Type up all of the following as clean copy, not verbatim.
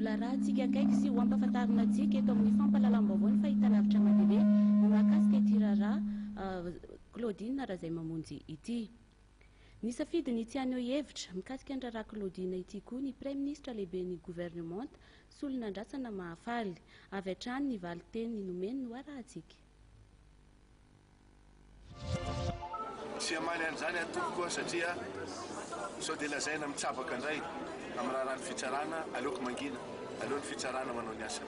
vola raha antsika akaiky sy ho ampahafantarina antsika eto amin'ny fampahalalam-baovao ny fahitalavitra mandeha mahakasika ity raharaha Claudine Razaimamonjy ity. Nisafidy ny tianao hevitra mikasika ny raharaha Claudine ity koa ny Premier Ministre lehiben'ny gouvernement solon'andrasana mahafaly avy hatrany ny valiteny nomeny no arahantsika. Tsy amaly an'izany atoko koa satria sao dia lazaina mitsabaka indray amin'ny raharahany fitsarana aleoko mangina aleony fitsarana manao ny asa.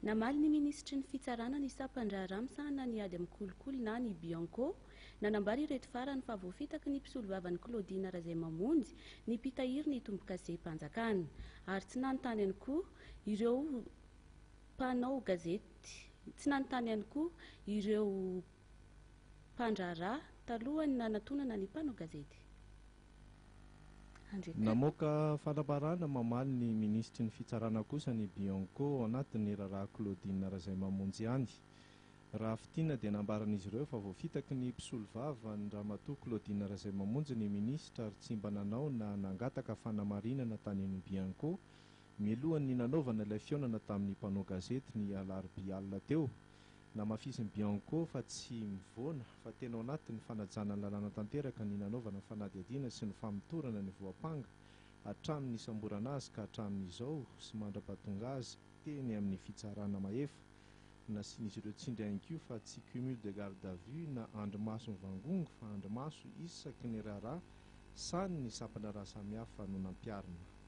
Namaly ny ministry ny fitsarana ny Sapandrara misahana ny ady amin'ny kolokolo na ny Bianco nanambara ireto farany fa voafitaky ny mpisolovavan'ny Claudine Razaimamonjy ny mpitahiry ny tombokase-mpanjakana ary tsy nanontany ihany koa ireo mpanao gazety tsy nanontany ihany koa ireo mpandrara talohany nanatonana ny mpanao gazety. Namoaka falabarana mamaly ny ministry ny fitsarana kosa ny Bianco anatin'ny raharaha Claudine Razaimamonjy any. Raha fitiana dia nambaran'izy ireo fa voafitaky ny mpisolovava ny ramatoa Claudine Razaimamonjy ny ministra ary tsy mba nanao na nangataka fanamarinana tany amin'ny Bianco mialohan'ny nanaovana ilay fionana tamin'ny mpanao gazety ny alarobia teo. Namafisy ny Bianco fa tsy mivoana fa tena ao anatin'ny fanajana ny lalàna tanteraka ny nanaovana fanadihadiana sy ny famitorana ny voapanga hatramin'ny isamborana azy ka hatramin'izao sy mandra-pahatonga azy teny amin'ny fitsarana mahefa. Nasian'izy ireo tsindry haingio fa tsy cumul de garde à vue na andromaso mivangongo fa andromaso isaky ny raharaha sany ny sampana raha samihafa no nampiarina.